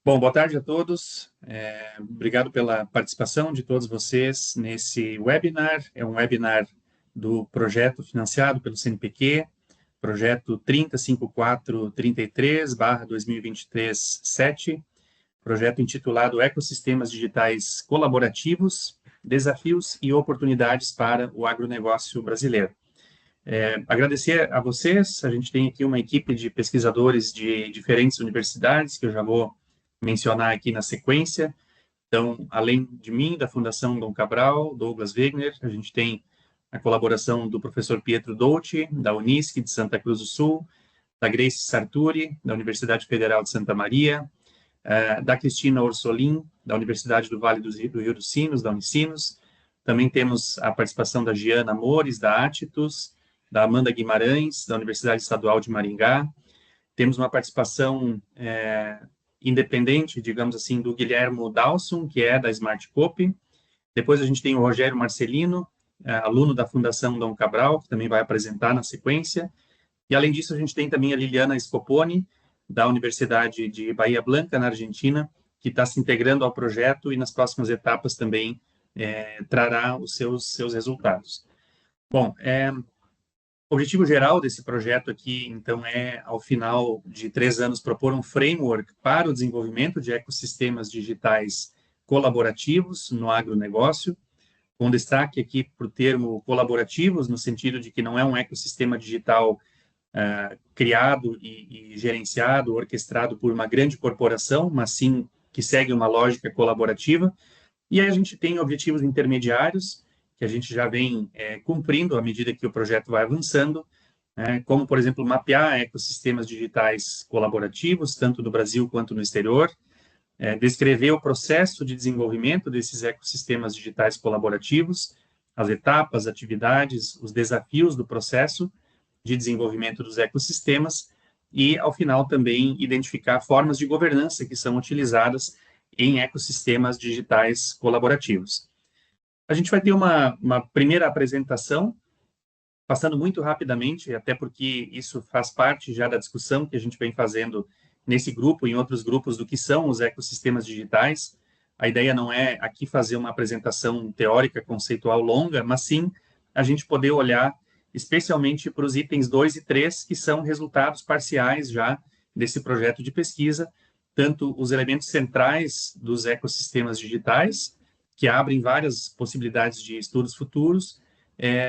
Bom, boa tarde a todos. Obrigado pela participação de todos vocês nesse webinar. É um webinar do projeto financiado pelo CNPq, projeto 305433/2023-7, projeto intitulado Ecossistemas Digitais Colaborativos, Desafios e Oportunidades para o Agronegócio Brasileiro. Agradecer a vocês, a gente tem aqui uma equipe de pesquisadores de diferentes universidades, que eu já vou mencionar aqui na sequência. Então, além de mim, da Fundação Dom Cabral, Douglas Wegner, a gente tem a colaboração do professor Pietro Dolci, da Unisc de Santa Cruz do Sul, da Grace Sarturi, da Universidade Federal de Santa Maria, da Cristina Orsolin, da Universidade do Vale do Rio dos Sinos, da Unicinos. Também temos a participação da Giana Mores, da Atitus, da Amanda Guimarães, da Universidade Estadual de Maringá. Temos uma participação independente, digamos assim, do Guilhermo Dalson, que é da Smartcopy. Depois a gente tem o Rogério Marcelino, aluno da Fundação Dom Cabral, que também vai apresentar na sequência. E, além disso, a gente tem também a Liliana Scoponi, da Universidade de Bahia Blanca, na Argentina, que está se integrando ao projeto e, nas próximas etapas, também trará os seus resultados. Bom, o objetivo geral desse projeto aqui, então, é, ao final de 3 anos, propor um framework para o desenvolvimento de ecossistemas digitais colaborativos no agronegócio, com destaque aqui para o termo colaborativos, no sentido de que não é um ecossistema digital criado e gerenciado, orquestrado por uma grande corporação, mas sim que segue uma lógica colaborativa. E aí a gente tem objetivos intermediários, que a gente já vem cumprindo à medida que o projeto vai avançando, como, por exemplo, mapear ecossistemas digitais colaborativos, tanto no Brasil quanto no exterior, descrever o processo de desenvolvimento desses ecossistemas digitais colaborativos, as etapas, atividades, os desafios do processo de desenvolvimento dos ecossistemas e, ao final, também identificar formas de governança que são utilizadas em ecossistemas digitais colaborativos. A gente vai ter uma primeira apresentação, passando muito rapidamente, até porque isso faz parte já da discussão que a gente vem fazendo nesse grupo e em outros grupos do que são os ecossistemas digitais. A ideia não é aqui fazer uma apresentação teórica, conceitual longa, mas sim a gente poder olhar especialmente para os itens 2 e 3, que são resultados parciais já desse projeto de pesquisa, tanto os elementos centrais dos ecossistemas digitais, que abrem várias possibilidades de estudos futuros,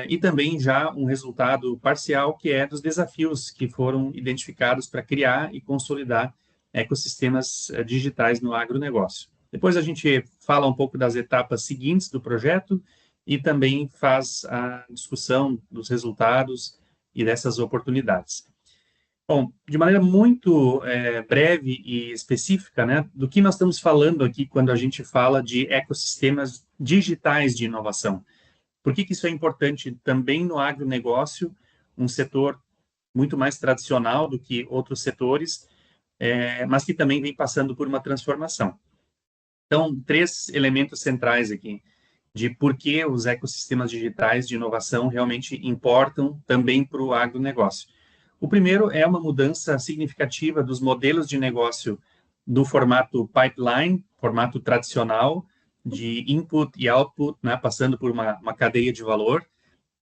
e também já um resultado parcial, que é dos desafios que foram identificados para criar e consolidar ecossistemas digitais no agronegócio. Depois a gente fala um pouco das etapas seguintes do projeto e também faz a discussão dos resultados e dessas oportunidades. Bom, de maneira muito breve e específica, né, do que nós estamos falando aqui quando a gente fala de ecossistemas digitais de inovação. Por que isso é importante também no agronegócio, um setor muito mais tradicional do que outros setores, mas que também vem passando por uma transformação. Então, 3 elementos centrais aqui de por que os ecossistemas digitais de inovação realmente importam também para o agronegócio. O primeiro é uma mudança significativa dos modelos de negócio do formato pipeline, formato tradicional, de input e output, né, passando por uma cadeia de valor,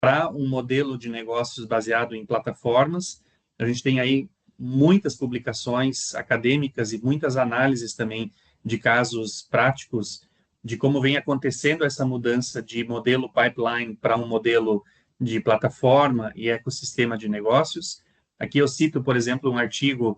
para um modelo de negócios baseado em plataformas. A gente tem aí muitas publicações acadêmicas e muitas análises também de casos práticos de como vem acontecendo essa mudança de modelo pipeline para um modelo de plataforma e ecossistema de negócios. Aqui eu cito, por exemplo, um artigo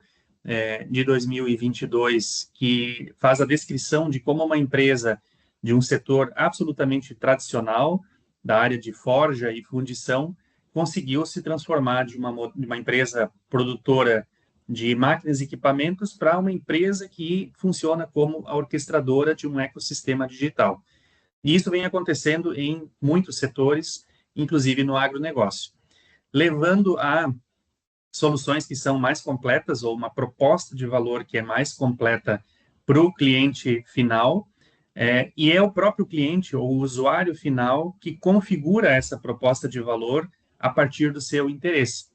de 2022 que faz a descrição de como uma empresa de um setor absolutamente tradicional, da área de forja e fundição, conseguiu se transformar de uma empresa produtora de máquinas e equipamentos para uma empresa que funciona como a orquestradora de um ecossistema digital. E isso vem acontecendo em muitos setores, inclusive no agronegócio, levando a soluções que são mais completas ou uma proposta de valor que é mais completa para o cliente final, e é o próprio cliente ou o usuário final que configura essa proposta de valor a partir do seu interesse.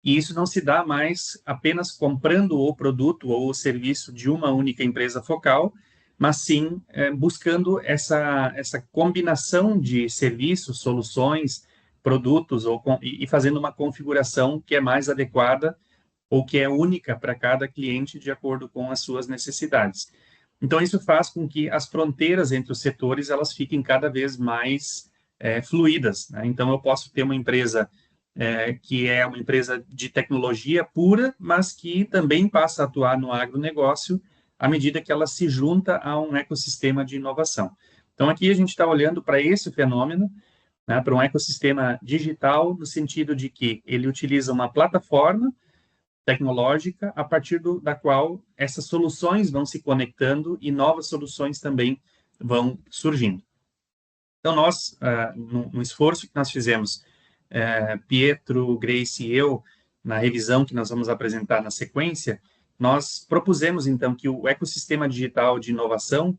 E isso não se dá mais apenas comprando o produto ou o serviço de uma única empresa focal, mas sim buscando essa combinação de serviços, soluções, produtos e fazendo uma configuração que é mais adequada ou que é única para cada cliente de acordo com as suas necessidades. Então, isso faz com que as fronteiras entre os setores elas fiquem cada vez mais fluídas, né? Então, eu posso ter uma empresa que é uma empresa de tecnologia pura, mas que também passa a atuar no agronegócio à medida que ela se junta a um ecossistema de inovação. Então, aqui a gente está olhando para esse fenômeno, né, para um ecossistema digital, no sentido de que ele utiliza uma plataforma tecnológica a partir da qual essas soluções vão se conectando e novas soluções também vão surgindo. Então, nós, no esforço que nós fizemos, Pietro, Grace e eu, na revisão que nós vamos apresentar na sequência, nós propusemos, então, que o ecossistema digital de inovação,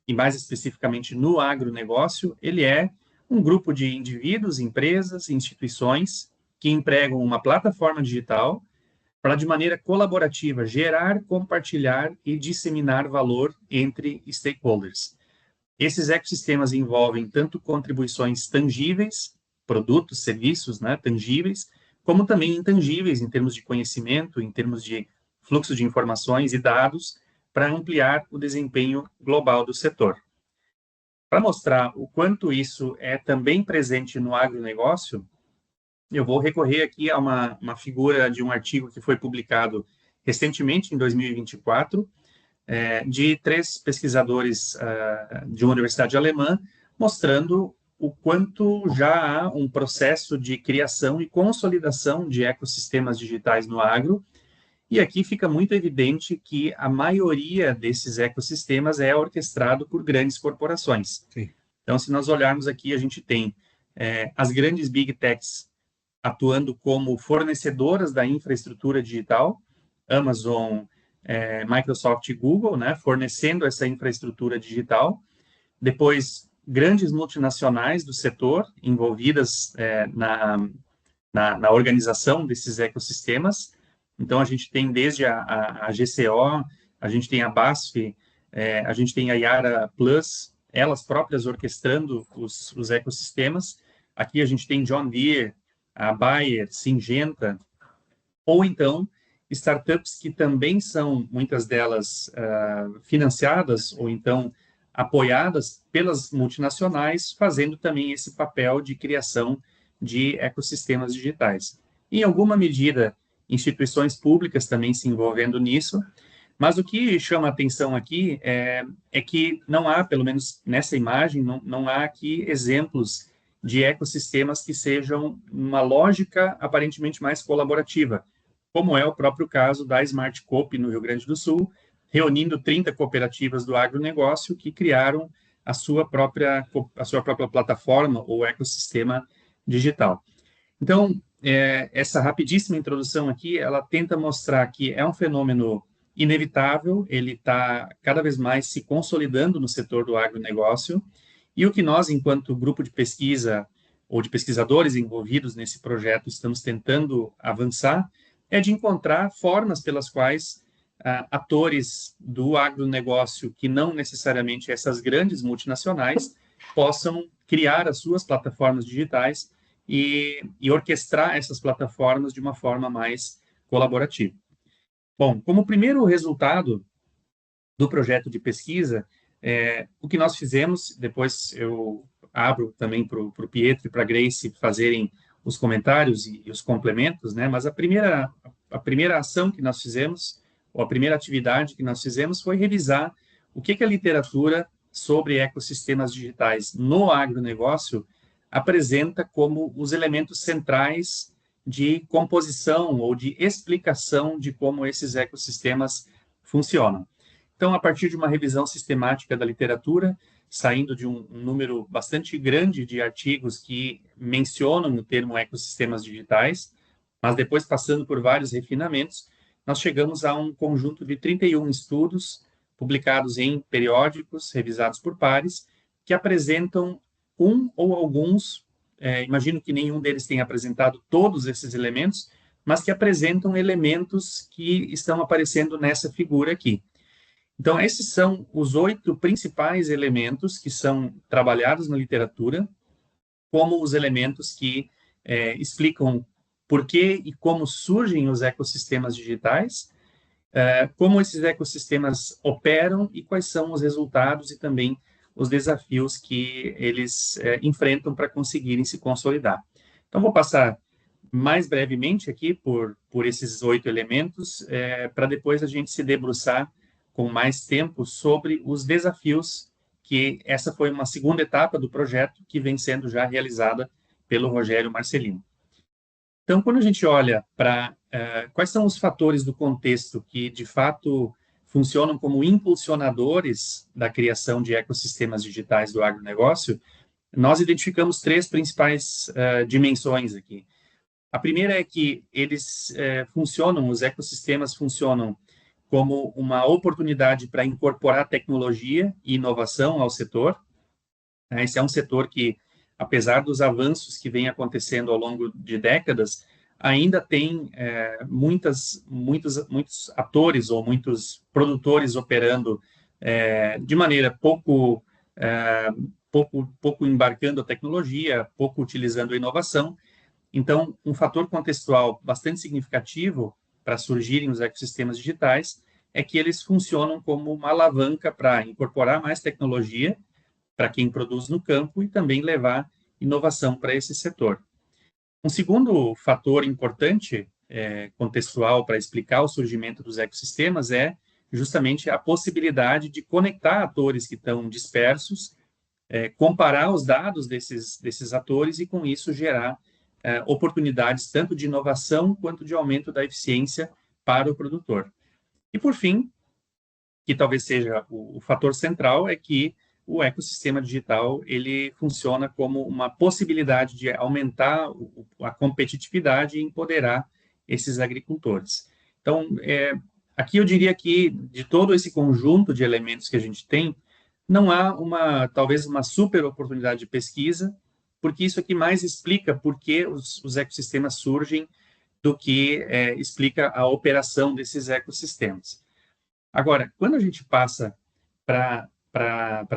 e mais especificamente no agronegócio, ele é um grupo de indivíduos, empresas, instituições que empregam uma plataforma digital para, de maneira colaborativa, gerar, compartilhar e disseminar valor entre stakeholders. Esses ecossistemas envolvem tanto contribuições tangíveis, produtos, serviços, né, tangíveis, como também intangíveis em termos de conhecimento, em termos de fluxo de informações e dados, para ampliar o desempenho global do setor. Para mostrar o quanto isso é também presente no agronegócio, eu vou recorrer aqui a uma figura de um artigo que foi publicado recentemente, em 2024, de 3 pesquisadores de uma universidade alemã, mostrando o quanto já há um processo de criação e consolidação de ecossistemas digitais no agro, e aqui fica muito evidente que a maioria desses ecossistemas é orquestrado por grandes corporações. Sim. Então, se nós olharmos aqui, a gente tem as grandes big techs atuando como fornecedoras da infraestrutura digital, Amazon, Microsoft e Google, né, fornecendo essa infraestrutura digital. Depois, grandes multinacionais do setor envolvidas na organização desses ecossistemas. Então, a gente tem desde a GCO, a gente tem a BASF, a gente tem a Yara Plus, elas próprias orquestrando os ecossistemas. Aqui a gente tem John Deere, a Bayer, Syngenta, ou então startups que também são, muitas delas, financiadas ou então apoiadas pelas multinacionais, fazendo também esse papel de criação de ecossistemas digitais. Em alguma medida, instituições públicas também se envolvendo nisso, mas o que chama a atenção aqui é que não há, pelo menos nessa imagem, não há aqui exemplos de ecossistemas que sejam uma lógica aparentemente mais colaborativa, como é o próprio caso da Smart Coop no Rio Grande do Sul, reunindo 30 cooperativas do agronegócio que criaram a sua própria plataforma ou ecossistema digital. Então, essa rapidíssima introdução aqui, ela tenta mostrar que é um fenômeno inevitável, ele está cada vez mais se consolidando no setor do agronegócio, e o que nós, enquanto grupo de pesquisa ou de pesquisadores envolvidos nesse projeto, estamos tentando avançar, é de encontrar formas pelas quais atores do agronegócio, que não necessariamente essas grandes multinacionais, possam criar as suas plataformas digitais e orquestrar essas plataformas de uma forma mais colaborativa. Bom, como primeiro resultado do projeto de pesquisa, o que nós fizemos, depois eu abro também para o Pietro e para a Grace fazerem os comentários e os complementos, né? Mas a primeira ação que nós fizemos, ou a primeira atividade que nós fizemos, foi revisar o que a literatura sobre ecossistemas digitais no agronegócio apresenta como os elementos centrais de composição ou de explicação de como esses ecossistemas funcionam. Então, a partir de uma revisão sistemática da literatura, saindo de um número bastante grande de artigos que mencionam o termo ecossistemas digitais, mas depois passando por vários refinamentos, nós chegamos a um conjunto de 31 estudos publicados em periódicos, revisados por pares, que apresentam um ou alguns, imagino que nenhum deles tenha apresentado todos esses elementos, mas que apresentam elementos que estão aparecendo nessa figura aqui. Então, esses são os 8 principais elementos que são trabalhados na literatura como os elementos que explicam por que e como surgem os ecossistemas digitais, como esses ecossistemas operam e quais são os resultados e também os desafios que eles enfrentam para conseguirem se consolidar. Então, vou passar mais brevemente aqui por esses 8 elementos, para depois a gente se debruçar com mais tempo sobre os desafios, que essa foi uma segunda etapa do projeto que vem sendo já realizada pelo Rogério Marcelino. Então, quando a gente olha para quais são os fatores do contexto que, de fato, funcionam como impulsionadores da criação de ecossistemas digitais do agronegócio, nós identificamos 3 principais dimensões aqui. A primeira é que eles os ecossistemas funcionam como uma oportunidade para incorporar tecnologia e inovação ao setor. Esse é um setor que, apesar dos avanços que vem acontecendo ao longo de décadas, ainda tem muitos atores ou muitos produtores operando de maneira pouco embarcando a tecnologia, pouco utilizando a inovação. Então, um fator contextual bastante significativo para surgirem os ecossistemas digitais é que eles funcionam como uma alavanca para incorporar mais tecnologia para quem produz no campo e também levar inovação para esse setor. Um segundo fator importante contextual para explicar o surgimento dos ecossistemas é justamente a possibilidade de conectar atores que estão dispersos, comparar os dados desses atores e, com isso, gerar oportunidades tanto de inovação quanto de aumento da eficiência para o produtor. E, por fim, que talvez seja o fator central, é que o ecossistema digital ele funciona como uma possibilidade de aumentar a competitividade e empoderar esses agricultores. Então, aqui eu diria que, de todo esse conjunto de elementos que a gente tem, não há talvez uma super oportunidade de pesquisa, porque isso aqui mais explica por que os ecossistemas surgem do que explica a operação desses ecossistemas. Agora, quando a gente passa para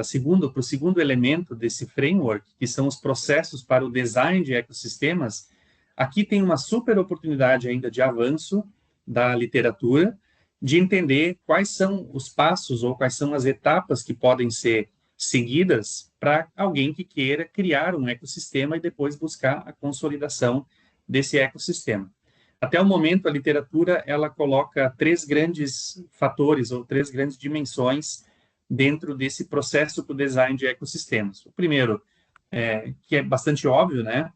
o segundo elemento desse framework, que são os processos para o design de ecossistemas, aqui tem uma super oportunidade ainda de avanço da literatura, de entender quais são os passos ou quais são as etapas que podem ser seguidas para alguém que queira criar um ecossistema e depois buscar a consolidação desse ecossistema. Até o momento, a literatura ela coloca 3 grandes fatores ou 3 grandes dimensões dentro desse processo para o design de ecossistemas. O primeiro, que é bastante óbvio, né,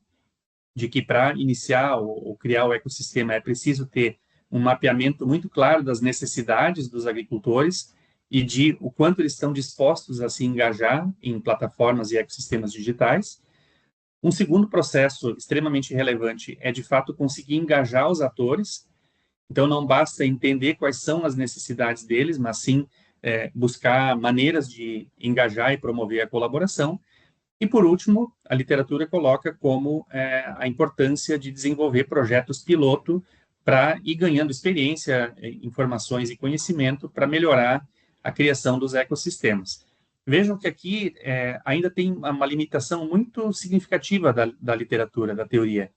de que para iniciar ou criar o ecossistema é preciso ter um mapeamento muito claro das necessidades dos agricultores e de o quanto eles estão dispostos a se engajar em plataformas e ecossistemas digitais. Um segundo processo extremamente relevante é, de fato, conseguir engajar os atores. Então, não basta entender quais são as necessidades deles, mas sim buscar maneiras de engajar e promover a colaboração. E, por último, a literatura coloca como a importância de desenvolver projetos piloto para ir ganhando experiência, informações e conhecimento para melhorar a criação dos ecossistemas. Vejam que aqui ainda tem uma limitação muito significativa da literatura, da teoria.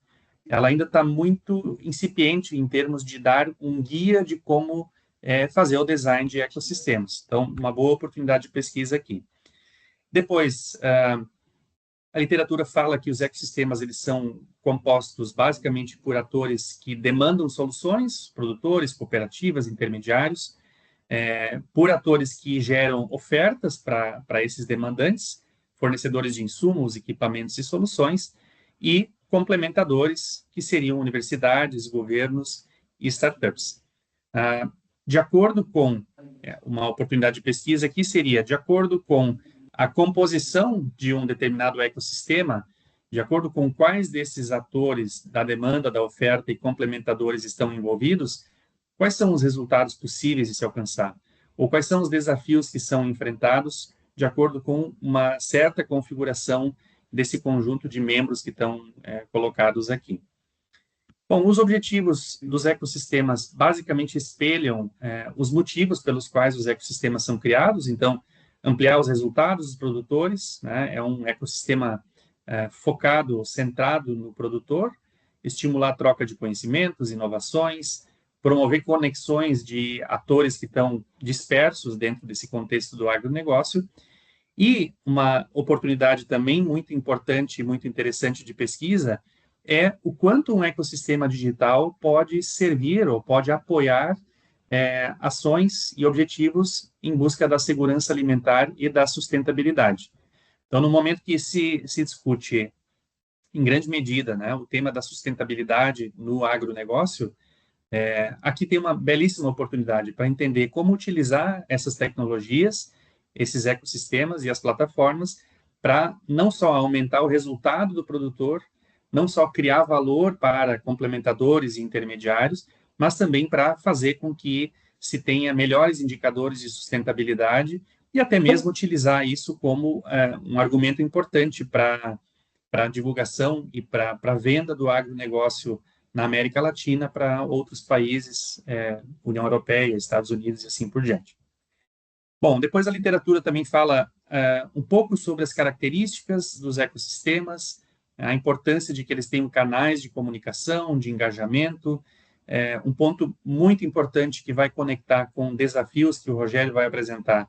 Ela ainda está muito incipiente em termos de dar um guia de como fazer o design de ecossistemas. Então, uma boa oportunidade de pesquisa aqui. Depois, a literatura fala que os ecossistemas eles são compostos basicamente por atores que demandam soluções, produtores, cooperativas, intermediários, por atores que geram ofertas para esses demandantes, fornecedores de insumos, equipamentos e soluções, e complementadores, que seriam universidades, governos e startups. De acordo com uma oportunidade de pesquisa aqui seria, de acordo com a composição de um determinado ecossistema, de acordo com quais desses atores da demanda, da oferta e complementadores estão envolvidos, quais são os resultados possíveis de se alcançar? Ou quais são os desafios que são enfrentados de acordo com uma certa configuração desse conjunto de membros que estão colocados aqui? Bom, os objetivos dos ecossistemas basicamente espelham os motivos pelos quais os ecossistemas são criados. Então, ampliar os resultados dos produtores, né? É um ecossistema focado, centrado no produtor, estimular a troca de conhecimentos, inovações, promover conexões de atores que estão dispersos dentro desse contexto do agronegócio. E uma oportunidade também muito importante e muito interessante de pesquisa é o quanto um ecossistema digital pode servir ou pode apoiar ações e objetivos em busca da segurança alimentar e da sustentabilidade. Então, no momento que se discute, em grande medida, né, o tema da sustentabilidade no agronegócio, aqui tem uma belíssima oportunidade para entender como utilizar essas tecnologias, esses ecossistemas e as plataformas para não só aumentar o resultado do produtor, não só criar valor para complementadores e intermediários, mas também para fazer com que se tenha melhores indicadores de sustentabilidade e até mesmo utilizar isso como um argumento importante para a divulgação e para a venda do agronegócio na América Latina para outros países, União Europeia, Estados Unidos e assim por diante. Bom, depois a literatura também fala um pouco sobre as características dos ecossistemas, a importância de que eles tenham canais de comunicação, de engajamento, um ponto muito importante que vai conectar com desafios que o Rogério vai apresentar,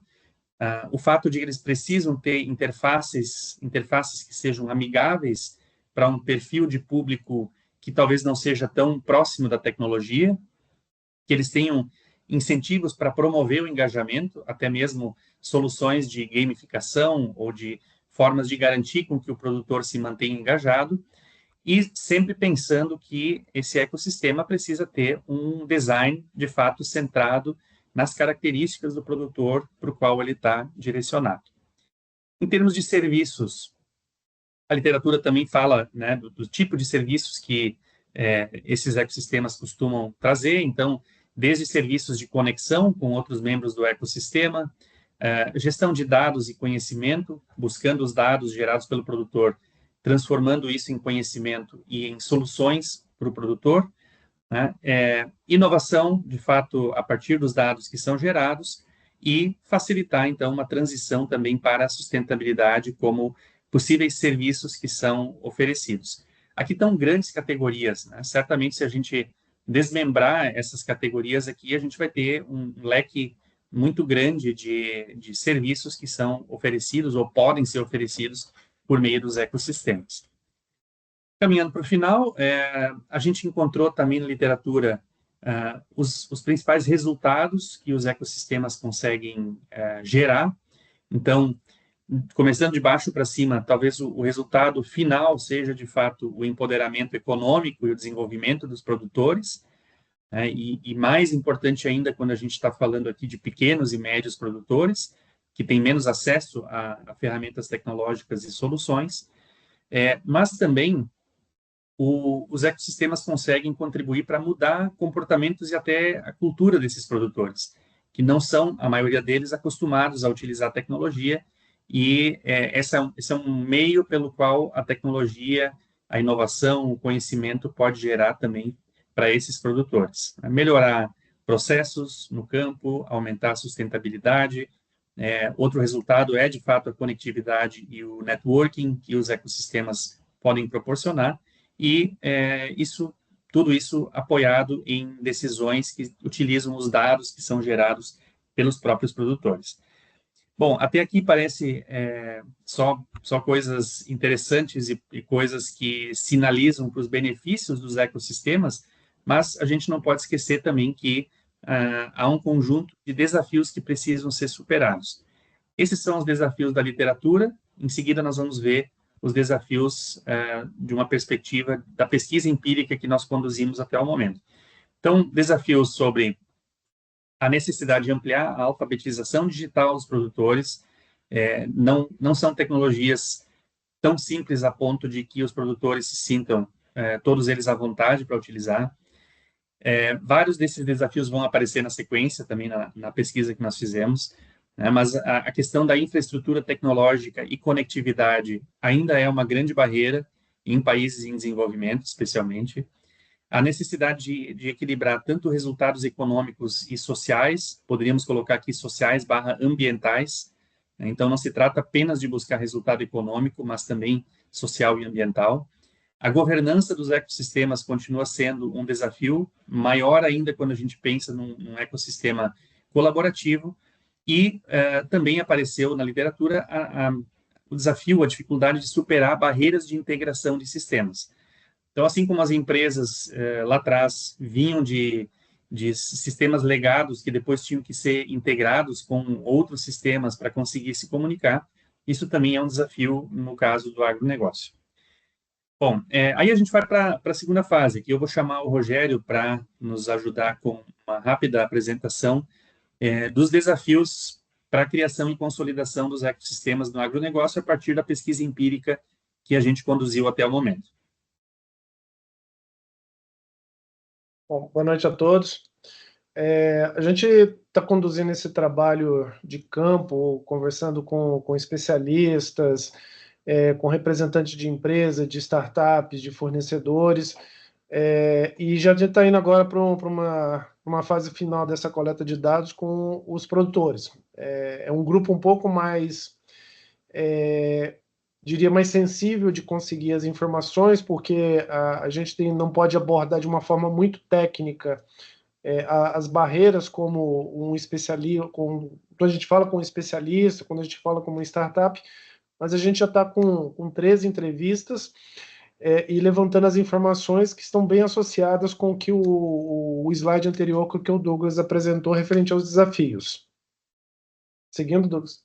o fato de que eles precisam ter interfaces que sejam amigáveis para um perfil de público que talvez não seja tão próximo da tecnologia, que eles tenham incentivos para promover o engajamento, até mesmo soluções de gamificação ou de formas de garantir com que o produtor se mantenha engajado, e sempre pensando que esse ecossistema precisa ter um design, de fato, centrado nas características do produtor para o qual ele está direcionado. Em termos de serviços, a literatura também fala, né, do tipo de serviços que esses ecossistemas costumam trazer. Então, desde serviços de conexão com outros membros do ecossistema, gestão de dados e conhecimento, buscando os dados gerados pelo produtor, transformando isso em conhecimento e em soluções para o produtor, né? Inovação, de fato, a partir dos dados que são gerados e facilitar, então, uma transição também para a sustentabilidade como possíveis serviços que são oferecidos. Aqui estão grandes categorias, né? Certamente, se a gente desmembrar essas categorias aqui, a gente vai ter um leque muito grande de serviços que são oferecidos ou podem ser oferecidos por meio dos ecossistemas. Caminhando para o final, a gente encontrou também na literatura os principais resultados que os ecossistemas conseguem gerar. Então, começando de baixo para cima, talvez o resultado final seja, de fato, o empoderamento econômico e o desenvolvimento dos produtores, né? E mais importante ainda, quando a gente está falando aqui de pequenos e médios produtores, que têm menos acesso a ferramentas tecnológicas e soluções, mas também os ecossistemas conseguem contribuir para mudar comportamentos e até a cultura desses produtores, que não são, a maioria deles, acostumados a utilizar a tecnologia, e esse é um meio pelo qual a tecnologia, a inovação, o conhecimento pode gerar também para esses produtores. Melhorar processos no campo, aumentar a sustentabilidade. Outro resultado é, de fato, a conectividade e o networking que os ecossistemas podem proporcionar, e tudo isso apoiado em decisões que utilizam os dados que são gerados pelos próprios produtores. Bom, até aqui parece só coisas interessantes e coisas que sinalizam para os benefícios dos ecossistemas, mas a gente não pode esquecer também que há um conjunto de desafios que precisam ser superados. Esses são os desafios da literatura. Em seguida, nós vamos ver os desafios de uma perspectiva da pesquisa empírica que nós conduzimos até o momento. Então, desafios sobre a necessidade de ampliar a alfabetização digital dos produtores. Não são tecnologias tão simples a ponto de que os produtores se sintam, todos eles à vontade para utilizar. Vários desses desafios vão aparecer na sequência também na pesquisa que nós fizemos, né? Mas a questão da infraestrutura tecnológica e conectividade ainda é uma grande barreira em países em desenvolvimento, especialmente. a necessidade de equilibrar tanto resultados econômicos e sociais, poderíamos colocar aqui sociais barra ambientais, né? Então, não se trata apenas de buscar resultado econômico, mas também social e ambiental. A governança dos ecossistemas continua sendo um desafio, maior ainda quando a gente pensa num ecossistema colaborativo, e também apareceu na literatura o desafio, a dificuldade de superar barreiras de integração de sistemas. Então, assim como as empresas lá atrás vinham de sistemas legados que depois tinham que ser integrados com outros sistemas para conseguir se comunicar, isso também é um desafio no caso do agronegócio. Bom, aí a gente vai para a segunda fase, que eu vou chamar o Rogério para nos ajudar com uma rápida apresentação dos desafios para a criação e consolidação dos ecossistemas no agronegócio a partir da pesquisa empírica que a gente conduziu até o momento. Bom, boa noite a todos. A gente está conduzindo esse trabalho de campo, conversando com especialistas, com representantes de empresas, de startups, de fornecedores, e já está indo agora para uma fase final dessa coleta de dados com os produtores. É um grupo um pouco mais, diria, mais sensível de conseguir as informações, porque a gente não pode abordar de uma forma muito técnica as barreiras como um especialista, quando a gente fala com um especialista, quando a gente fala com uma startup, mas a gente já está com 13 entrevistas e levantando as informações que estão bem associadas com o que o slide anterior que o Douglas apresentou referente aos desafios. Seguindo, Douglas.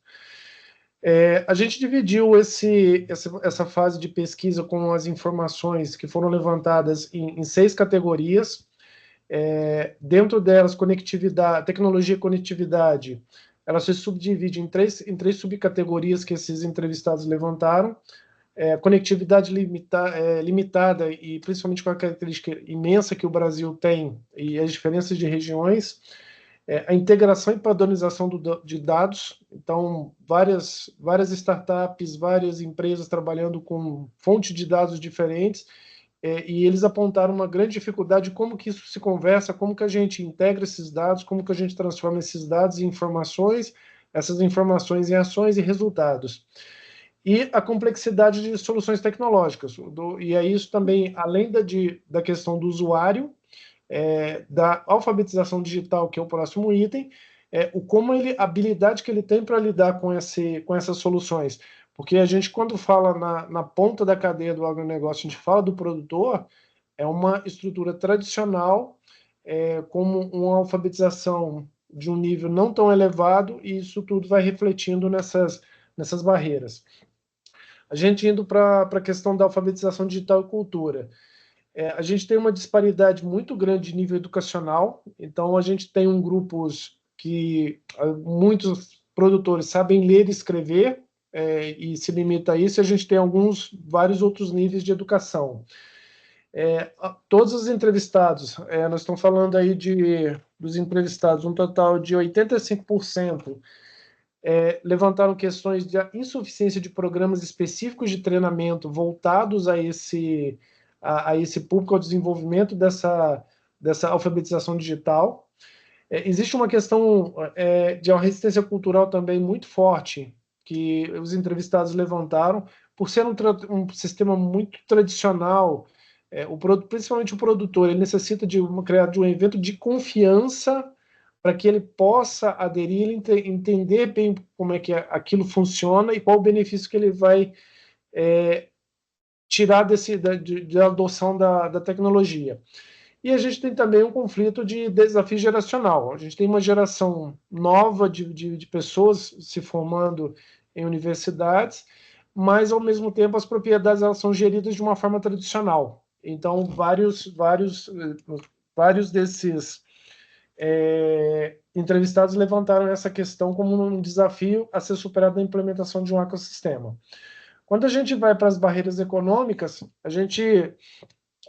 A gente dividiu essa fase de pesquisa com as informações que foram levantadas em 6 categorias. Dentro delas, conectividade, tecnologia e conectividade, ela se subdivide em três subcategorias que esses entrevistados levantaram. Conectividade limitada e principalmente com a característica imensa que o Brasil tem e as diferenças de regiões. A integração e padronização de dados, então várias startups, várias empresas trabalhando com fontes de dados diferentes, e eles apontaram uma grande dificuldade de como que isso se conversa, como que a gente integra esses dados, como que a gente transforma esses dados em informações, essas informações em ações e resultados. E a complexidade de soluções tecnológicas. E é isso também, além da questão do usuário, da alfabetização digital, que é o próximo item, a habilidade que ele tem para lidar com essas soluções. Porque a gente, quando fala na ponta da cadeia do agronegócio, a gente fala do produtor, é uma estrutura tradicional, como uma alfabetização de um nível não tão elevado, e isso tudo vai refletindo nessas barreiras. A gente indo para a questão da alfabetização digital e cultura. A gente tem uma disparidade muito grande de nível educacional, então a gente tem grupos que muitos produtores sabem ler e escrever, e se limita a isso, e a gente tem vários outros níveis de educação. Todos os entrevistados, nós estamos falando aí dos entrevistados, um total de 85%, levantaram questões de insuficiência de programas específicos de treinamento voltados a esse público, ao desenvolvimento dessa alfabetização digital. Existe uma questão de uma resistência cultural também muito forte, que os entrevistados levantaram, por ser um sistema muito tradicional. Principalmente o produtor, ele necessita criar um evento de confiança para que ele possa aderir, entender bem como é que aquilo funciona e qual o benefício que ele vai tirar da adoção da tecnologia. E a gente tem também um conflito de desafio geracional. A gente tem uma geração nova de pessoas se formando em universidades, mas, ao mesmo tempo, as propriedades elas são geridas de uma forma tradicional. Então, vários desses entrevistados levantaram essa questão como um desafio a ser superado na implementação de um ecossistema. Quando a gente vai para as barreiras econômicas, a gente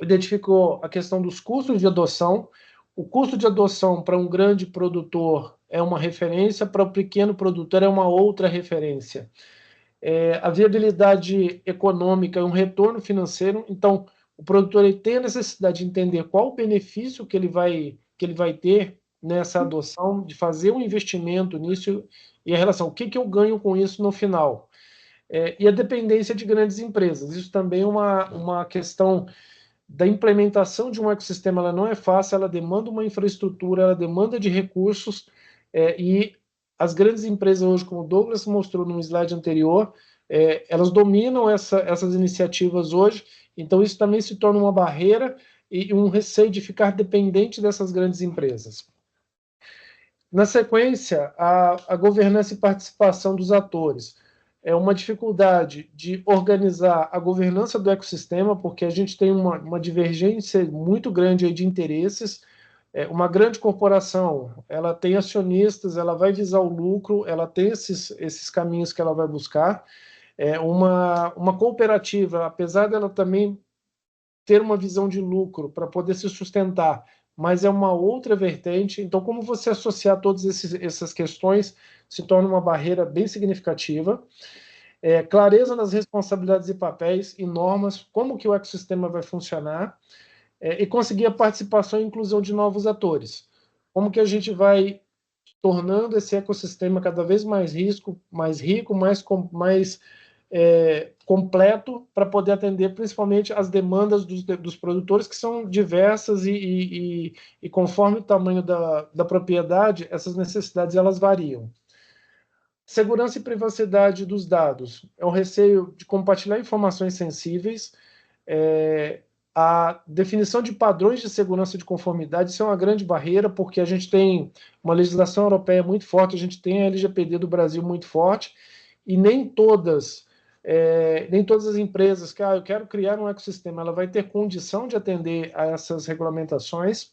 identificou a questão dos custos de adoção. O custo de adoção para um grande produtor é uma referência, para o pequeno produtor é uma outra referência. A viabilidade econômica é um retorno financeiro. Então, o produtor ele tem a necessidade de entender qual o benefício que ele vai ter nessa adoção, de fazer um investimento nisso e a relação, o que eu ganho com isso no final. E a dependência de grandes empresas. Isso também é uma questão da implementação de um ecossistema, ela não é fácil, ela demanda uma infraestrutura, ela demanda de recursos, e as grandes empresas hoje, como o Douglas mostrou no slide anterior, elas dominam essas iniciativas hoje, então isso também se torna uma barreira e um receio de ficar dependente dessas grandes empresas. Na sequência, a governança e participação dos atores. É uma dificuldade de organizar a governança do ecossistema, porque a gente tem uma divergência muito grande aí de interesses. Uma grande corporação, ela tem acionistas, ela vai visar o lucro, ela tem esses caminhos que ela vai buscar. Uma cooperativa, apesar dela também ter uma visão de lucro para poder se sustentar, mas é uma outra vertente. Então, como você associar todas essas questões se torna uma barreira bem significativa. Clareza nas responsabilidades e papéis e normas, como que o ecossistema vai funcionar, e conseguir a participação e inclusão de novos atores. Como que a gente vai tornando esse ecossistema cada vez mais rico, mais completo para poder atender principalmente as demandas dos produtores, que são diversas e conforme o tamanho da propriedade, essas necessidades elas variam. Segurança e privacidade dos dados. É o receio de compartilhar informações sensíveis, a definição de padrões de segurança de conformidade, isso é uma grande barreira, porque a gente tem uma legislação europeia muito forte, a gente tem a LGPD do Brasil muito forte, e nem todas as empresas que eu quero criar um ecossistema, ela vai ter condição de atender a essas regulamentações.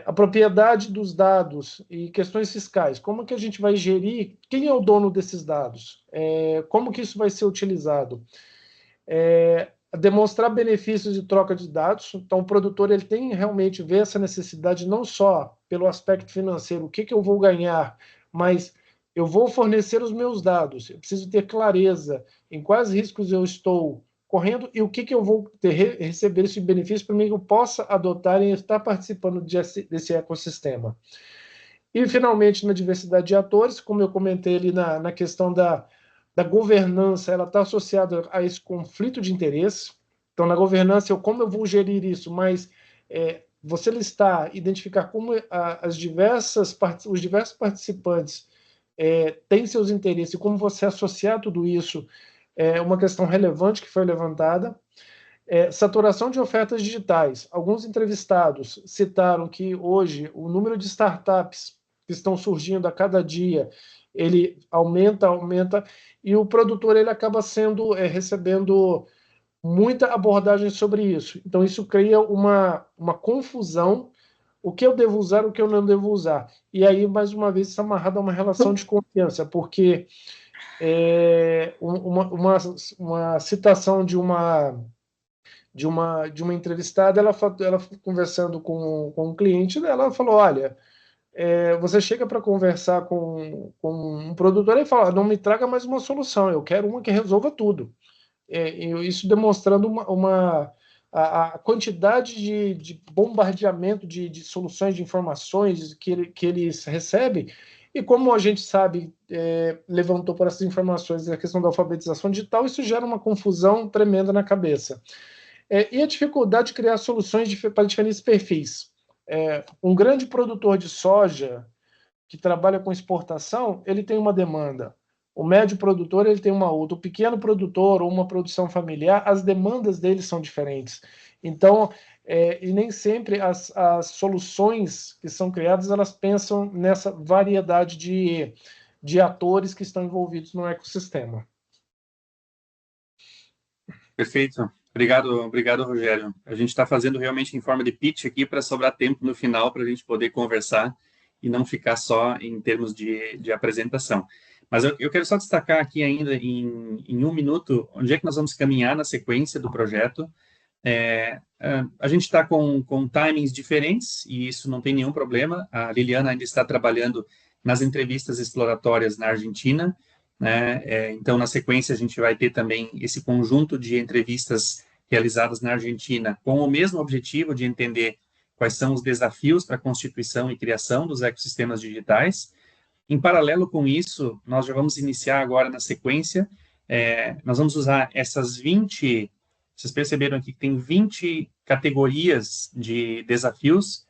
A propriedade dos dados e questões fiscais, como que a gente vai gerir, quem é o dono desses dados, como que isso vai ser utilizado, demonstrar benefícios de troca de dados. Então o produtor ele tem realmente ver essa necessidade não só pelo aspecto financeiro, o que eu vou ganhar, mas eu vou fornecer os meus dados, eu preciso ter clareza em quais riscos eu estou correndo e o que eu vou receber esse benefício para mim que eu possa adotar e estar participando desse ecossistema. E, finalmente, na diversidade de atores, como eu comentei ali na questão da governança, ela está associada a esse conflito de interesse. Então, na governança, como eu vou gerir isso, mas você listar, identificar como os diversos participantes têm seus interesses e como você associar tudo isso é uma questão relevante que foi levantada. Saturação de ofertas digitais. Alguns entrevistados citaram que hoje o número de startups que estão surgindo a cada dia, ele aumenta, e o produtor ele acaba recebendo muita abordagem sobre isso. Então isso cria uma confusão, o que eu devo usar, o que eu não devo usar. E aí, mais uma vez, isso é amarrado a uma relação de confiança, porque uma citação de uma entrevistada, ela conversando com um cliente dela, ela falou, olha, você chega para conversar com um produtor e fala, não me traga mais uma solução, eu quero uma que resolva tudo. Isso demonstrando a quantidade de bombardeamento de soluções, de informações que eles recebem, e como a gente sabe, levantou por essas informações a questão da alfabetização digital, isso gera uma confusão tremenda na cabeça. E a dificuldade de criar soluções para diferentes perfis. Um grande produtor de soja que trabalha com exportação, ele tem uma demanda. O médio produtor ele tem uma outra. O pequeno produtor ou uma produção familiar, as demandas deles são diferentes. Então, e nem sempre as soluções que são criadas, elas pensam nessa variedade de atores que estão envolvidos no ecossistema. Perfeito. Obrigado, Rogério. A gente está fazendo realmente em forma de pitch aqui para sobrar tempo no final para a gente poder conversar e não ficar só em termos de apresentação. Mas eu quero só destacar aqui ainda em um minuto onde é que nós vamos caminhar na sequência do projeto. A gente está com timings diferentes e isso não tem nenhum problema. A Liliana ainda está trabalhando nas entrevistas exploratórias na Argentina, né? Então, na sequência, a gente vai ter também esse conjunto de entrevistas realizadas na Argentina, com o mesmo objetivo de entender quais são os desafios para a constituição e criação dos ecossistemas digitais. Em paralelo com isso, nós já vamos iniciar agora na sequência, nós vamos usar essas 20, vocês perceberam aqui que tem 20 categorias de desafios.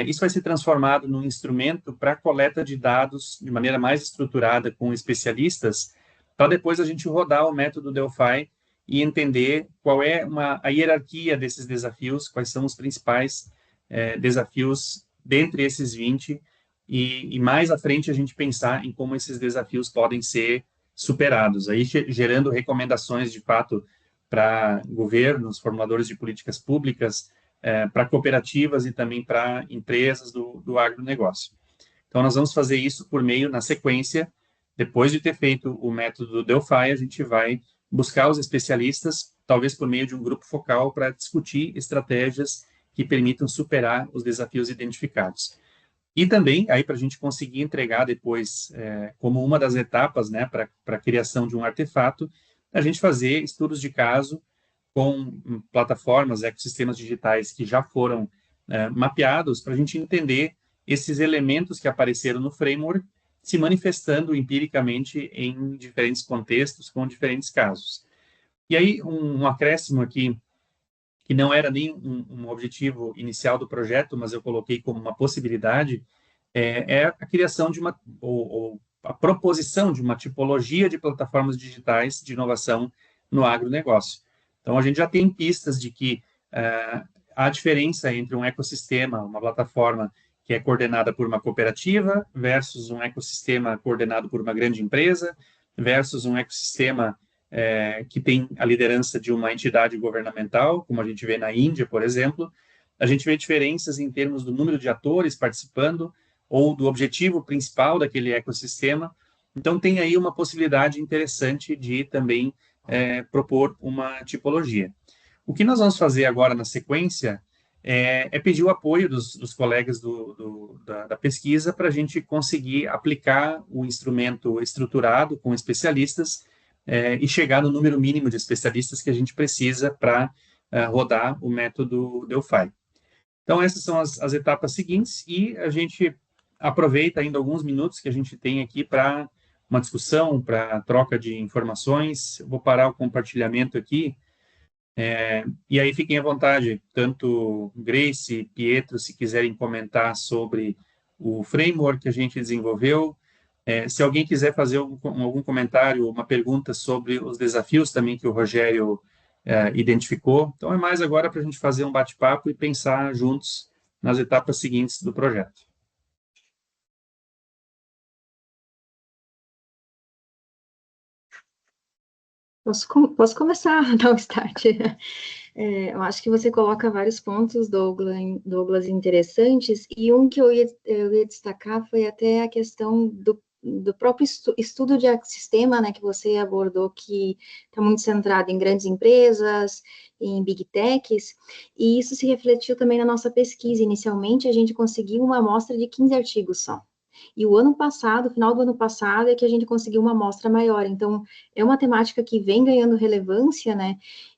Isso vai ser transformado num instrumento para coleta de dados de maneira mais estruturada com especialistas, para depois a gente rodar o método Delphi e entender qual é a hierarquia desses desafios, quais são os principais desafios dentre esses 20, e mais à frente a gente pensar em como esses desafios podem ser superados, aí gerando recomendações de fato para governos, formuladores de políticas públicas, para cooperativas e também para empresas do agronegócio. Então, nós vamos fazer isso por meio, na sequência, depois de ter feito o método Delphi, a gente vai buscar os especialistas, talvez por meio de um grupo focal, para discutir estratégias que permitam superar os desafios identificados. E também, aí para a gente conseguir entregar depois, como uma das etapas, né, para a criação de um artefato, a gente fazer estudos de caso com plataformas, ecossistemas digitais que já foram mapeados, para a gente entender esses elementos que apareceram no framework se manifestando empiricamente em diferentes contextos, com diferentes casos. E aí, um acréscimo aqui, que não era nem um objetivo inicial do projeto, mas eu coloquei como uma possibilidade, é a criação de ou a proposição de uma tipologia de plataformas digitais de inovação no agronegócio. Então, a gente já tem pistas de que há diferença entre um ecossistema, uma plataforma que é coordenada por uma cooperativa, versus um ecossistema coordenado por uma grande empresa, versus um ecossistema que tem a liderança de uma entidade governamental, como a gente vê na Índia, por exemplo. A gente vê diferenças em termos do número de atores participando ou do objetivo principal daquele ecossistema. Então, tem aí uma possibilidade interessante de também propor uma tipologia. O que nós vamos fazer agora na sequência é pedir o apoio dos colegas da pesquisa para a gente conseguir aplicar o instrumento estruturado com especialistas e chegar no número mínimo de especialistas que a gente precisa para rodar o método Delphi. Então, essas são as etapas seguintes e a gente aproveita ainda alguns minutos que a gente tem aqui para uma discussão, para troca de informações. Eu vou parar o compartilhamento aqui. E aí fiquem à vontade, tanto Grace, Pietro, se quiserem comentar sobre o framework que a gente desenvolveu. Se alguém quiser fazer algum comentário, uma pergunta sobre os desafios também que o Rogério identificou. Então, é mais agora para a gente fazer um bate-papo e pensar juntos nas etapas seguintes do projeto. Posso começar a dar o start? Eu acho que você coloca vários pontos, Douglas, interessantes, e um que eu ia destacar foi até a questão do próprio estudo de ecossistema, né, que você abordou, que está muito centrado em grandes empresas, em big techs, e isso se refletiu também na nossa pesquisa. Inicialmente, a gente conseguiu uma amostra de 15 artigos só. E o ano passado, final do ano passado, é que a gente conseguiu uma amostra maior. Então, é uma temática que vem ganhando relevância, né?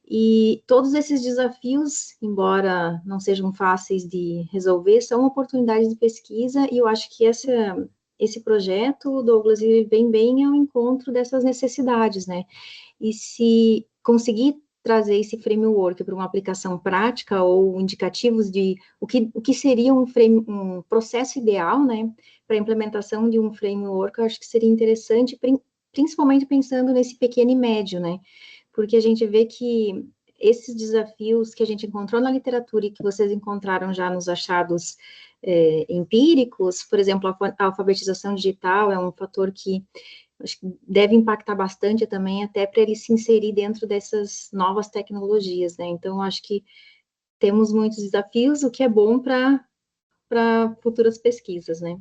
E todos esses desafios, embora não sejam fáceis de resolver, são oportunidades de pesquisa, e eu acho que esse projeto, Douglas, ele vem bem ao encontro dessas necessidades, né? E se conseguir trazer esse framework para uma aplicação prática ou indicativos de o que seria um processo ideal, né, para a implementação de um framework, eu acho que seria interessante, principalmente pensando nesse pequeno e médio, né, porque a gente vê que esses desafios que a gente encontrou na literatura e que vocês encontraram já nos achados empíricos, por exemplo, a alfabetização digital é um fator que acho que deve impactar bastante também, até para ele se inserir dentro dessas novas tecnologias, né? Então, acho que temos muitos desafios, o que é bom para futuras pesquisas, né?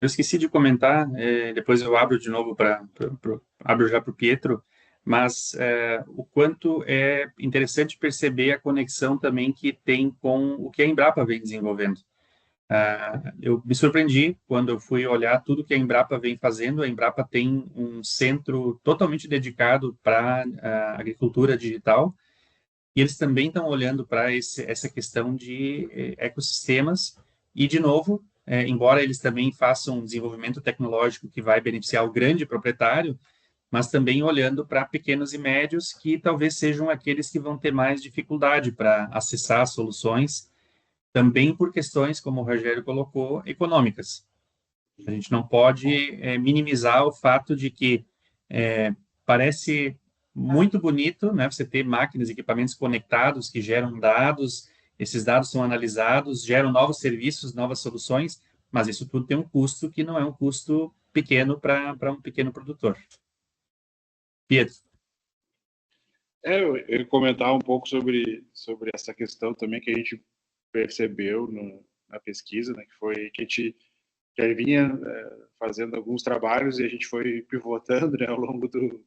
Eu esqueci de comentar, depois eu abro de novo abro já para o Pietro, mas o quanto é interessante perceber a conexão também que tem com o que a Embrapa vem desenvolvendo. Eu me surpreendi quando eu fui olhar tudo que a Embrapa vem fazendo. A Embrapa tem um centro totalmente dedicado para a agricultura digital, e eles também estão olhando para essa questão de ecossistemas, e, de novo, embora eles também façam um desenvolvimento tecnológico que vai beneficiar o grande proprietário, mas também olhando para pequenos e médios, que talvez sejam aqueles que vão ter mais dificuldade para acessar soluções, também por questões, como o Rogério colocou, econômicas. A gente não pode minimizar o fato de que parece muito bonito, né, você ter máquinas e equipamentos conectados que geram dados, esses dados são analisados, geram novos serviços, novas soluções, mas isso tudo tem um custo que não é um custo pequeno para um pequeno produtor. Pietro. Eu ia comentar um pouco sobre essa questão também que a gente percebeu na pesquisa, né, que foi que a gente já vinha fazendo alguns trabalhos e a gente foi pivotando, né, ao longo do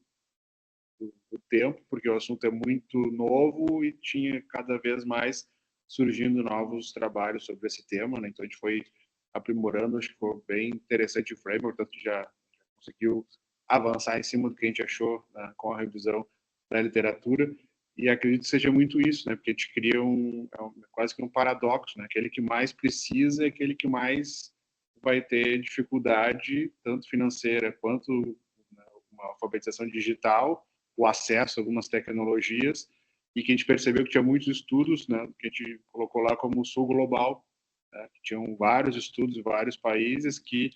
tempo, porque o assunto é muito novo e tinha cada vez mais surgindo novos trabalhos sobre esse tema, né? Então a gente foi aprimorando, acho que foi bem interessante o framework, tanto que já conseguiu avançar em cima do que a gente achou, né, com a revisão da literatura, e acredito que seja muito isso, né? Porque a gente cria quase que um paradoxo, né? Aquele que mais precisa é aquele que mais vai ter dificuldade, tanto financeira quanto, né, uma alfabetização digital, o acesso a algumas tecnologias, e que a gente percebeu que tinha muitos estudos, né, que a gente colocou lá como o Sul Global, né, que tinham vários estudos em vários países que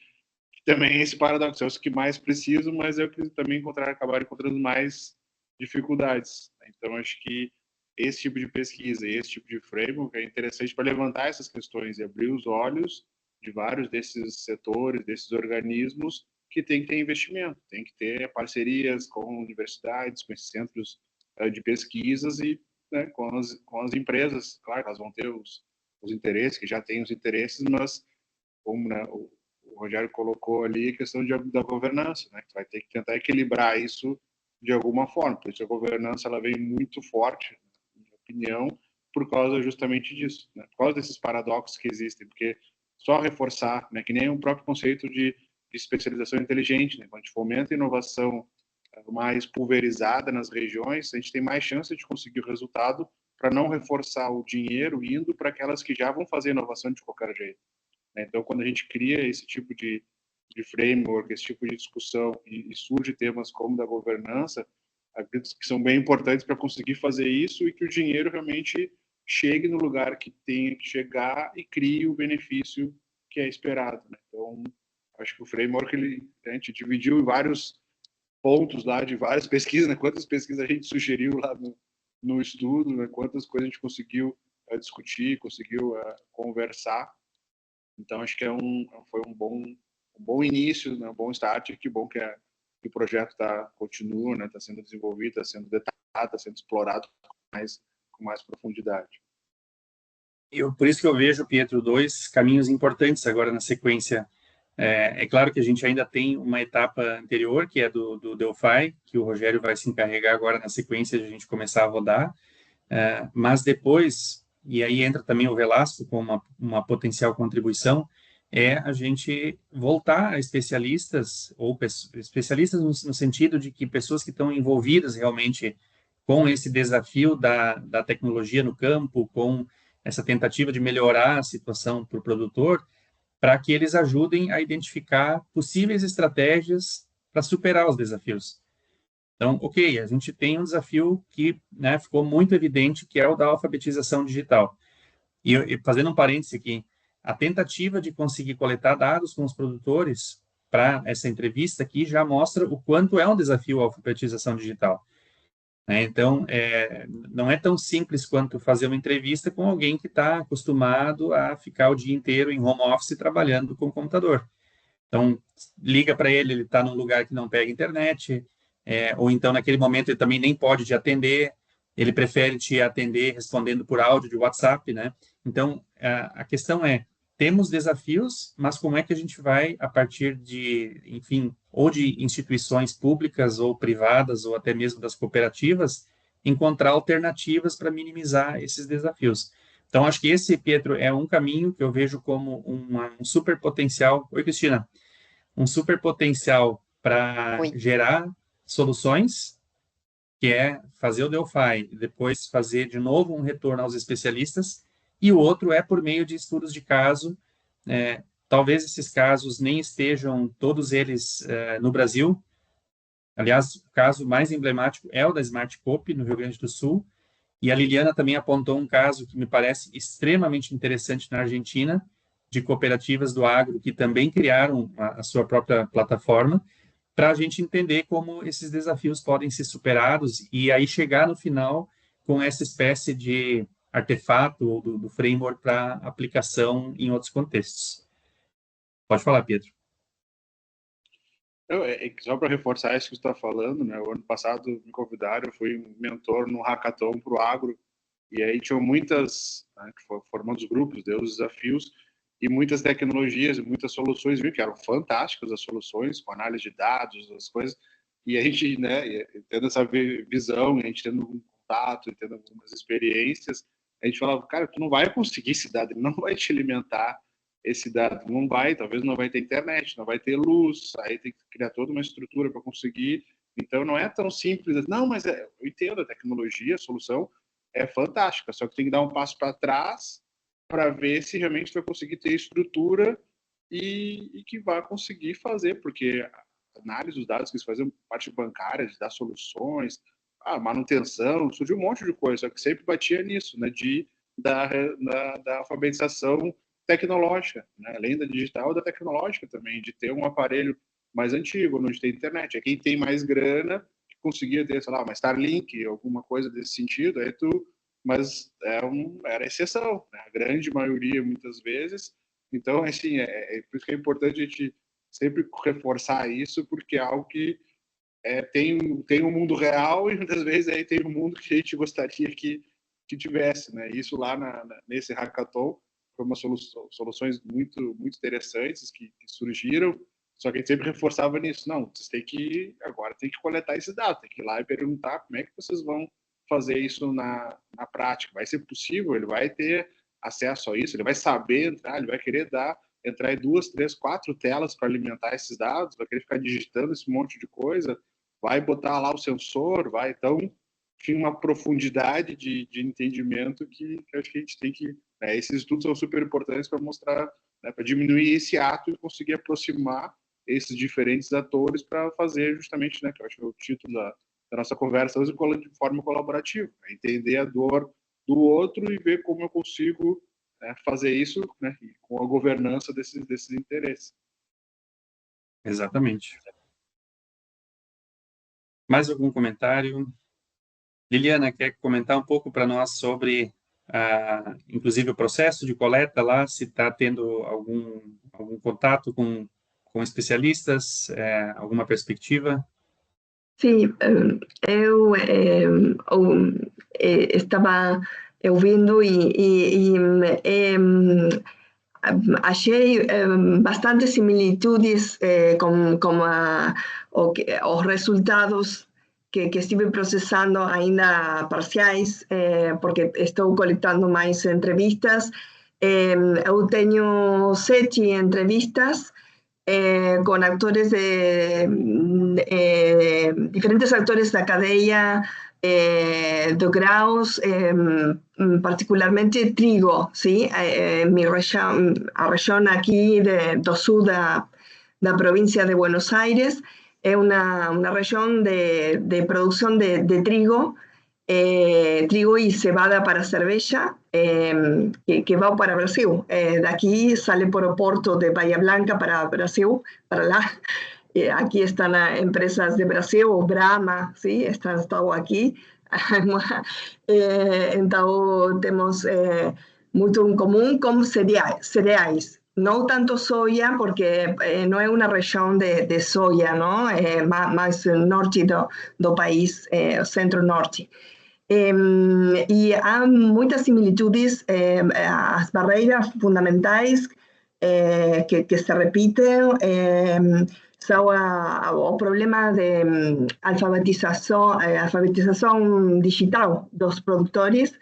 também é esse paradoxo, é os que mais precisam, mas é o que também acabaram encontrando mais dificuldades. Então, acho que esse tipo de pesquisa, esse tipo de framework é interessante para levantar essas questões e abrir os olhos de vários desses setores, desses organismos, que tem que ter investimento, tem que ter parcerias com universidades, com esses centros de pesquisas e, né, com as empresas. Claro, elas vão ter os interesses, que já têm os interesses, mas como, né, o Rogério colocou ali, a questão da governança, né, que vai ter que tentar equilibrar isso de alguma forma. Por isso a governança ela vem muito forte, na minha opinião, por causa justamente disso, né, por causa desses paradoxos que existem, porque só reforçar, né, que nem o próprio conceito de especialização inteligente, né, quando a gente fomenta a inovação mais pulverizada nas regiões, a gente tem mais chance de conseguir o resultado para não reforçar o dinheiro indo para aquelas que já vão fazer inovação de qualquer jeito. Então, quando a gente cria esse tipo de framework, esse tipo de discussão e surge temas como da governança, acredito que são bem importantes para conseguir fazer isso e que o dinheiro realmente chegue no lugar que tem que chegar e crie o benefício que é esperado, né? Então, acho que o framework a gente dividiu em vários pontos lá de várias pesquisas, né? Quantas pesquisas a gente sugeriu lá no estudo, né? Quantas coisas a gente conseguiu discutir, conseguiu conversar. Então, acho que foi um bom início, né? Um bom start, que bom que o projeto continua, né? Está sendo desenvolvido, está sendo detalhado, está sendo explorado com mais profundidade. Por isso que eu vejo, Pietro, dois caminhos importantes agora na sequência. É claro que a gente ainda tem uma etapa anterior, que é do Delphi, que o Rogério vai se encarregar agora na sequência de a gente começar a rodar, mas depois, e aí entra também o Velasco com uma potencial contribuição, é a gente voltar a especialistas, ou especialistas no sentido de que pessoas que estão envolvidas realmente com esse desafio da tecnologia no campo, com essa tentativa de melhorar a situação para o produtor, para que eles ajudem a identificar possíveis estratégias para superar os desafios. Então, ok, a gente tem um desafio que, né, ficou muito evidente, que é o da alfabetização digital. E fazendo um parêntese aqui, a tentativa de conseguir coletar dados com os produtores para essa entrevista aqui já mostra o quanto é um desafio a alfabetização digital. Então, não é tão simples quanto fazer uma entrevista com alguém que está acostumado a ficar o dia inteiro em home office trabalhando com o computador. Então, liga para ele, ele está num lugar que não pega internet, ou então naquele momento ele também nem pode te atender, ele prefere te atender respondendo por áudio de WhatsApp, né? Então, a questão é, temos desafios, mas como é que a gente vai, a partir de, enfim, ou de instituições públicas ou privadas, ou até mesmo das cooperativas, encontrar alternativas para minimizar esses desafios. Então, acho que esse, Pietro, é um caminho que eu vejo como um super potencial. Oi, Cristina. Um super potencial para gerar soluções que é fazer o Delphi, depois fazer de novo um retorno aos especialistas, e o outro é por meio de estudos de caso. Talvez esses casos nem estejam todos eles no Brasil. Aliás, o caso mais emblemático é o da Smart Coop, no Rio Grande do Sul, e a Liliana também apontou um caso que me parece extremamente interessante na Argentina, de cooperativas do agro que também criaram a sua própria plataforma, para a gente entender como esses desafios podem ser superados e aí chegar no final com essa espécie de artefato do framework para aplicação em outros contextos. Pode falar, Pedro. Só para reforçar isso que você está falando, né? O ano passado me convidaram, eu fui um mentor no hackathon para o agro, e aí tinham muitas, né, formando os grupos, deu os desafios, e muitas tecnologias e muitas soluções, viu, que eram fantásticas as soluções, com análise de dados, as coisas, e a gente, né, tendo essa visão, a gente tendo um contato, tendo algumas experiências, a gente falava, cara, tu não vai conseguir esse dado, ele não vai te alimentar esse dado, não vai, talvez não vai ter internet, não vai ter luz, aí tem que criar toda uma estrutura para conseguir, então não é tão simples, não, mas eu entendo a tecnologia, a solução é fantástica, só que tem que dar um passo para trás para ver se realmente vai conseguir ter estrutura e que vai conseguir fazer, porque a análise dos dados que eles fazem, parte bancária, de dar soluções, manutenção, surgiu um monte de coisa, só que sempre batia nisso, né, da alfabetização tecnológica, né, além da digital, da tecnológica também, de ter um aparelho mais antigo, onde tem internet. É quem tem mais grana que conseguia ter, sei lá, uma Starlink, alguma coisa desse sentido, aí mas era exceção, né? A grande maioria, muitas vezes. Então, assim, por isso que é importante a gente sempre reforçar isso, porque é algo que tem um mundo real e muitas vezes aí tem um mundo que a gente gostaria que tivesse, né? Isso lá nesse hackathon foi uma soluções muito, muito interessantes que surgiram, só que a gente sempre reforçava nisso. Não, vocês agora tem que coletar esse dado, tem que ir lá e perguntar como é que vocês vão fazer isso na prática. Vai ser possível? Ele vai ter acesso a isso? Ele vai saber entrar? Ele vai querer entrar em 2, 3, 4 telas para alimentar esses dados? Vai querer ficar digitando esse monte de coisa? Vai botar lá o sensor? Vai? Então, tinha uma profundidade de entendimento que acho que a gente tem que... esses estudos são super importantes para mostrar, né, para diminuir esse ato e conseguir aproximar esses diferentes atores para fazer justamente, né, que eu acho que é o título da nossa conversa hoje, de forma colaborativa, entender a dor do outro e ver como eu consigo, né, fazer isso, né, com a governança desses interesses. Exatamente. Mais algum comentário? Liliana, quer comentar um pouco para nós sobre, inclusive, o processo de coleta lá, se está tendo algum contato com especialistas, alguma perspectiva? Sim, eu estava ouvindo e achei bastante similitudes com os resultados que estive processando ainda parciais, porque estou coletando mais entrevistas. Eu tenho 7 entrevistas con actores diferentes actores da cadeia do graus, particularmente trigo, ¿sí? A região aqui do sul da província de Buenos Aires é uma região de produção de trigo, trigo e cebada para cerveja, que va para Brasil. De aquí sale por el puerto de Bahía Blanca para Brasil, para lá. Aquí están las empresas de Brasil, o Brahma, ¿sí? Están aquí. Entonces, tenemos mucho en común con cereais. No tanto soya, porque no es una región de soya, ¿no? Más norte do país, centro-norte. E há muitas similitudes, as barreiras fundamentais que se repitem são o problema de alfabetização digital dos produtores,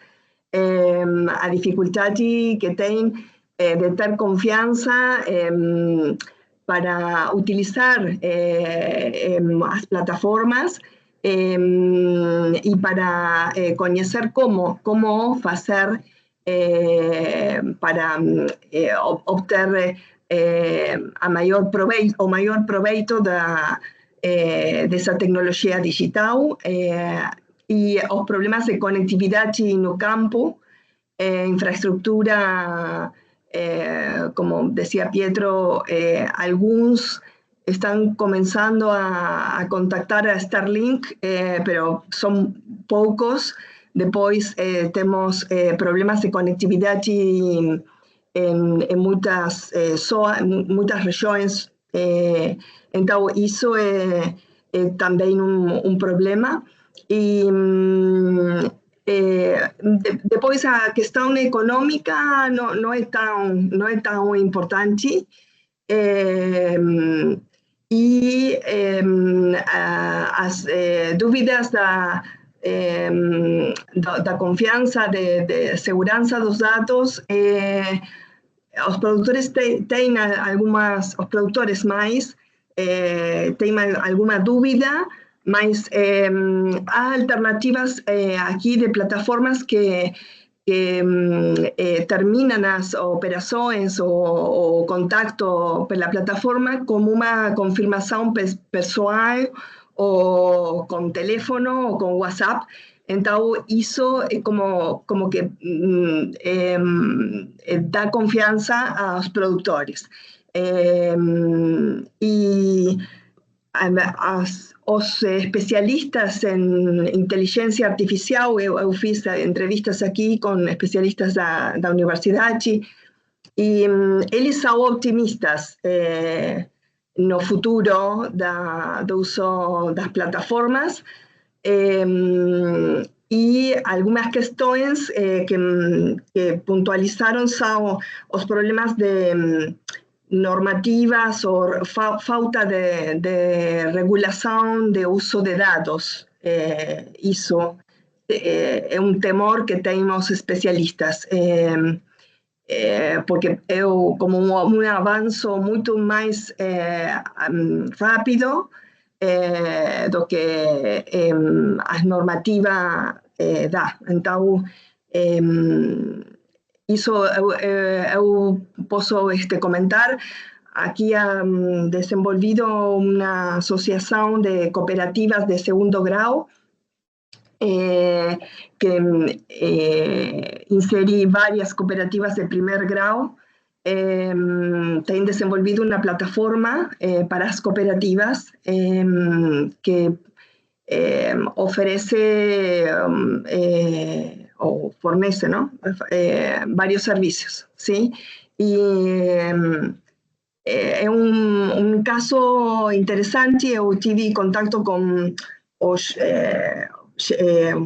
a dificuldade que tem de ter confiança para utilizar as plataformas y para conocer cómo hacer para obtener a mayor proveito de esa tecnología digital y los problemas de conectividad no campo, infraestructura, como decía Pietro, algunos están comenzando a contactar a Starlink, pero son pocos. Después tenemos problemas de conectividad en muchas regiões. Entonces, eso es también un problema. Y después la cuestión económica no es tan importante. Y las dúvidas da confianza, de seguridad de los datos, los productores tienen algunas, los productores más tienen alguna dúvida, mas hay alternativas aquí de plataformas que terminan las operaciones o contacto por la plataforma como una confirmación personal o con teléfono o con WhatsApp. Entonces, eso como que da confianza a los productores. Y os especialistas en inteligencia artificial, eu fiz entrevistas aquí con especialistas da universidad y eles são optimistas no futuro do uso das plataformas y algunas cuestiones que puntualizaron son los problemas de normativas o falta de regulación de uso de datos. Eso es un temor que tenemos especialistas, porque es como un avance mucho más rápido do que as normativas dá. Então, isso eu posso comentar. Aqui ha desenvolvido uma associação de cooperativas de segundo grau que inseri várias cooperativas de primeiro grau. Tem desenvolvido uma plataforma para as cooperativas que oferece o fornece, ¿no? Varios servicios, ¿sí? Y es un caso interesante. Eu tive contacto con os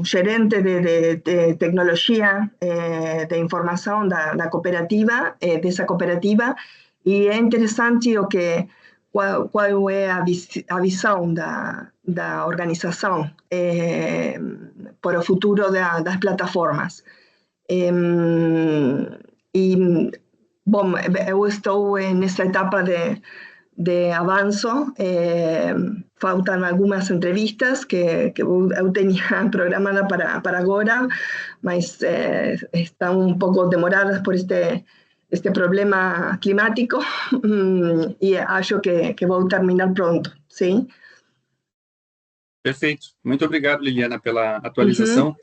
gerente de tecnología de información da cooperativa, dessa cooperativa, e é interesante qual é a visão da organização para o futuro das plataformas. Bom, eu estou nessa etapa de avanço. Faltam algumas entrevistas que eu tinha programada para agora, mas estão um pouco demoradas por este problema climático e acho que vou terminar pronto, sim? Perfeito. Muito obrigado, Liliana, pela atualização.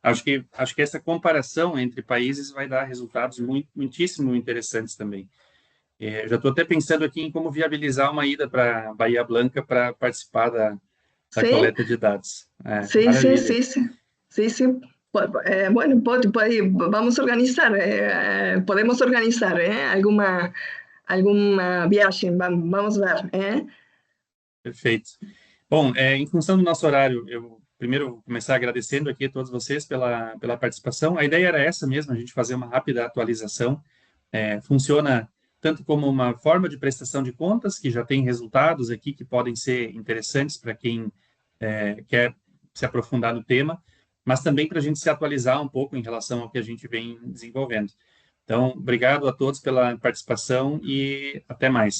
Acho que essa comparação entre países vai dar resultados muitíssimo interessantes também. Já estou até pensando aqui em como viabilizar uma ida para Bahía Blanca para participar da coleta de dados. Sim. Bueno, vamos a organizar, podemos organizar alguma viagem, vamos ver. Perfeito. Bom, em função do nosso horário, eu primeiro vou começar agradecendo aqui a todos vocês pela participação. A ideia era essa mesmo, a gente fazer uma rápida atualização. Funciona tanto como uma forma de prestação de contas, que já tem resultados aqui que podem ser interessantes para quem quer se aprofundar no tema, mas também para a gente se atualizar um pouco em relação ao que a gente vem desenvolvendo. Então, obrigado a todos pela participação e até mais.